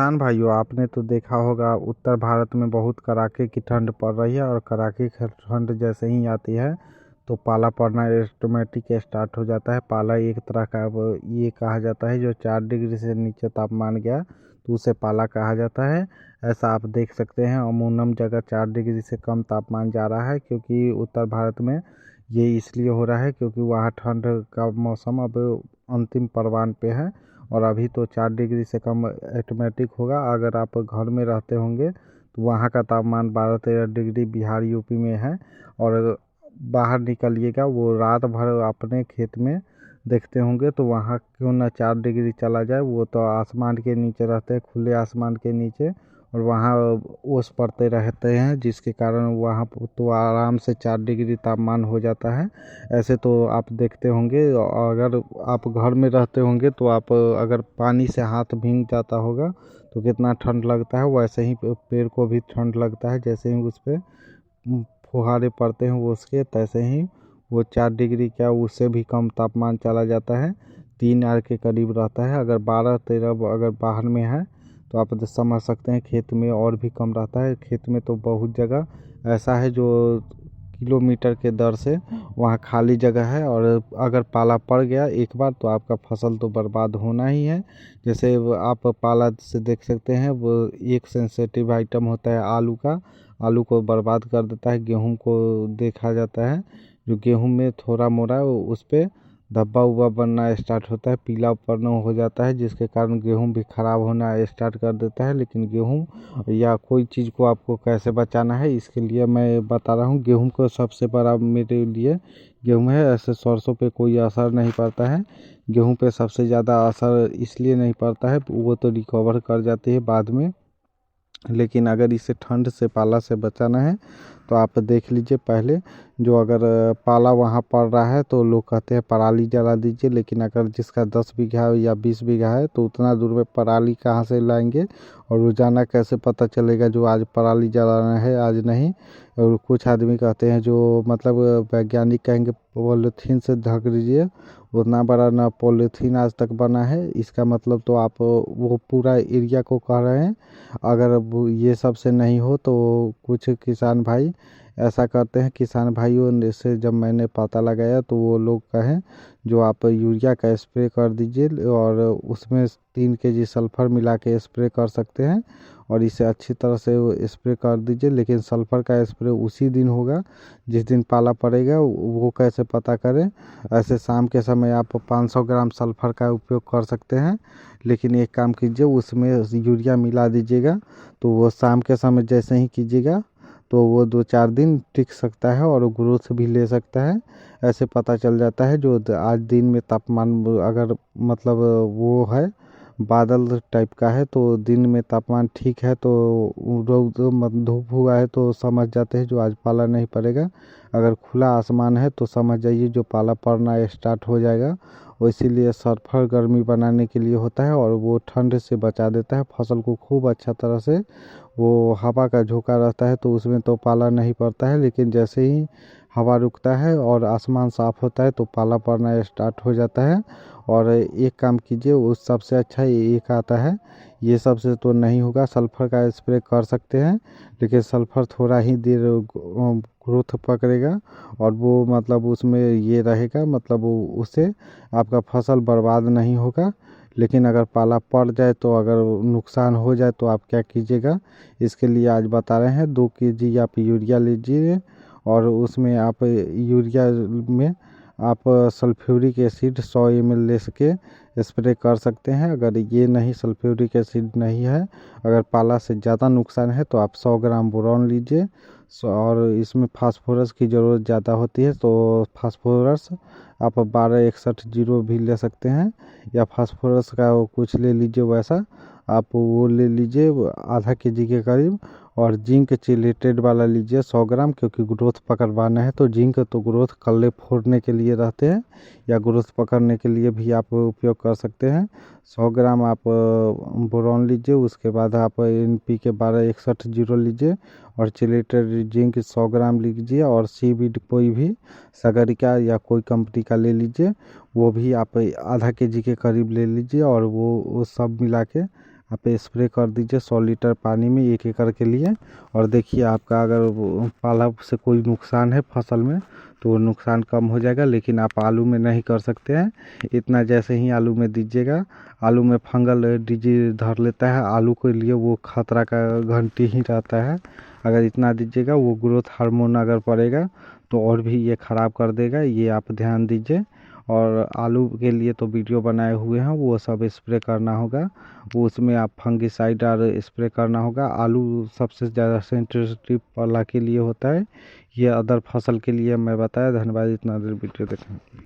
किसान भाइयों, आपने तो देखा होगा उत्तर भारत में बहुत कड़ाके की ठंड पड़ रही है। और कड़ाके की ठंड जैसे ही आती है तो पाला पड़ना ऑटोमेटिक स्टार्ट हो जाता है। पाला एक तरह का अब ये कहा जाता है जो 4 डिग्री से नीचे तापमान गया तो उसे पाला कहा जाता है। ऐसा आप देख सकते हैं अमूमन जगह 4 डिग्री से कम तापमान जा रहा है, क्योंकि उत्तर भारत में ये इसलिए हो रहा है क्योंकि वहाँ ठंड का मौसम अब अंतिम परवान पे है। और अभी तो 4 डिग्री से कम ऑटोमेटिक होगा। अगर आप घर में रहते होंगे तो वहाँ का तापमान 12-13 डिग्री बिहार यूपी में है। और बाहर निकलिएगा वो रात भर अपने खेत में देखते होंगे तो वहाँ क्यों ना 4 डिग्री चला जाए, वो तो आसमान के नीचे रहते हैं, खुले आसमान के नीचे। और वहाँ ओस पड़ते रहते हैं जिसके कारण वहाँ तो आराम से 4 डिग्री तापमान हो जाता है। ऐसे तो आप देखते होंगे, अगर आप घर में रहते होंगे तो आप अगर पानी से हाथ भीग जाता होगा तो कितना ठंड लगता है, वैसे ही पेड़ को भी ठंड लगता है। जैसे ही उस पर फुहारे पड़ते हैं वो उसके, तैसे ही वो 4 डिग्री क्या उससे भी कम तापमान चला जाता है, 3 के करीब रहता है। अगर 12-13 अगर बाहर में है तो आप तो समझ सकते हैं खेत में और भी कम रहता है। खेत में तो बहुत जगह ऐसा है जो किलोमीटर के दर से वहाँ खाली जगह है, और अगर पाला पड़ गया एक बार तो आपका फसल तो बर्बाद होना ही है। जैसे आप पाला से देख सकते हैं, वो एक सेंसिटिव आइटम होता है आलू का, आलू को बर्बाद कर देता है। गेहूं को देखा जाता है, जो गेहूं में थोड़ा मोड़ा उस पर धब्बा उब्बा बनना स्टार्ट होता है, पीला पड़ना हो जाता है, जिसके कारण गेहूं भी ख़राब होना स्टार्ट कर देता है। लेकिन गेहूं या कोई चीज़ को आपको कैसे बचाना है इसके लिए मैं बता रहा हूँ। गेहूं को सबसे बड़ा मेरे लिए गेहूं है। ऐसे सरसों पे कोई असर नहीं पड़ता है, गेहूं पे सबसे ज़्यादा असर इसलिए नहीं पड़ता है, वो तो रिकवर कर जाती है बाद में। लेकिन अगर इसे ठंड से पाला से बचाना है तो आप देख लीजिए पहले, जो अगर पाला वहाँ पड़ रहा है तो लोग कहते हैं पराली जला दीजिए। लेकिन अगर जिसका 10 बीघा या 20 बीघा है तो उतना दूर में पराली कहाँ से लाएंगे, और रोजाना कैसे पता चलेगा जो आज पराली जलाना है आज नहीं। और कुछ आदमी कहते हैं जो मतलब वैज्ञानिक कहेंगे पॉलीथीन से ढक दीजिए, उतना बड़ा ना पॉलीथीन आज तक बना है। इसका मतलब तो आप वो पूरा एरिया को कह रहे हैं। अगर ये सब से नहीं हो तो कुछ किसान भाई ऐसा करते हैं। किसान भाइयों से जब मैंने पता लगाया तो वो लोग कहें जो आप यूरिया का स्प्रे कर दीजिए, और उसमें 3 kg सल्फ़र मिला के स्प्रे कर सकते हैं, और इसे अच्छी तरह से स्प्रे कर दीजिए। लेकिन सल्फ़र का स्प्रे उसी दिन होगा जिस दिन पाला पड़ेगा। वो कैसे पता करें? ऐसे शाम के समय आप 500 ग्राम सल्फ़र का उपयोग कर सकते हैं। लेकिन एक काम कीजिए, उसमें यूरिया मिला दीजिएगा, तो वो शाम के समय जैसे ही कीजिएगा तो वो 2-4 दिन टिक सकता है और ग्रोथ भी ले सकता है। ऐसे पता चल जाता है जो आज दिन में तापमान अगर मतलब वो है बादल टाइप का है तो दिन में तापमान ठीक है, तो रौद धूप हुआ है तो समझ जाते हैं जो आज पाला नहीं पड़ेगा। अगर खुला आसमान है तो समझ जाइए जो पाला पड़ना स्टार्ट हो जाएगा। और इसीलिए सल्फर गर्मी बनाने के लिए होता है, और वो ठंड से बचा देता है फसल को खूब अच्छा तरह से। वो हवा का झोंका रहता है तो उसमें तो पाला नहीं पड़ता है, लेकिन जैसे ही हवा रुकता है और आसमान साफ़ होता है तो पाला पड़ना स्टार्ट हो जाता है। और एक काम कीजिए, उस सबसे अच्छा एक आता है, ये सबसे तो नहीं होगा, सल्फ़र का स्प्रे कर सकते हैं। लेकिन सल्फ़र थोड़ा ही देर ग्रोथ पकड़ेगा, और वो मतलब उसमें ये रहेगा, मतलब उससे आपका फसल बर्बाद नहीं होगा। लेकिन अगर पाला पड़ जाए तो अगर नुकसान हो जाए तो आप क्या कीजिएगा, इसके लिए आज बता रहे हैं। 2 kg आप यूरिया लीजिए, और उसमें आप यूरिया में आप सल्फ्यूरिक एसिड 100 ml ले सके स्प्रे कर सकते हैं। अगर ये नहीं, सल्फ्यूरिक एसिड नहीं है, अगर पाला से ज़्यादा नुकसान है तो आप 100 ग्राम बोरॉन लीजिए। और इसमें फास्फोरस की ज़रूरत ज़्यादा होती है तो फास्फोरस आप 1261 भी ले सकते हैं, या फास्फोरस का वो कुछ ले लीजिए वैसा, आप वो ले लीजिए आधा kg के करीब। और जिंक चिलेटेड वाला लीजिए 100 ग्राम, क्योंकि ग्रोथ पकड़वाना है तो जिंक तो ग्रोथ कल्ले फोड़ने के लिए रहते हैं, या ग्रोथ पकड़ने के लिए भी आप उपयोग कर सकते हैं। 100 ग्राम आप बोरॉन लीजिए, उसके बाद आप NPK 1261 लीजिए, और चिलेटेड जिंक 100 ग्राम लीजिए, और सीवीड कोई भी सागरिका या कोई कंपनी का ले लीजिए, वो भी आप आधा kg के करीब ले लीजिए। और वो सब मिला के आप स्प्रे कर दीजिए 100 लीटर पानी में 1 एकड़ के लिए। और देखिए आपका अगर पाला से कोई नुकसान है फसल में तो वो नुकसान कम हो जाएगा, लेकिन आप आलू में नहीं कर सकते हैं इतना। जैसे ही आलू में दीजिएगा, आलू में फंगल डिजीज धर लेता है, आलू के लिए वो खतरा का घंटी ही रहता है। अगर इतना दीजिएगा, वो ग्रोथ हार्मोन अगर पड़ेगा तो और भी ये ख़राब कर देगा, ये आप ध्यान दीजिए। और आलू के लिए तो वीडियो बनाए हुए हैं, वो सब स्प्रे करना होगा, वो उसमें आप फंगिसाइड और स्प्रे करना होगा। आलू सबसे ज़्यादा सेंसिटिव पाला के लिए होता है, ये अदर फसल के लिए मैं बताया। धन्यवाद इतना देर वीडियो देखने के लिए।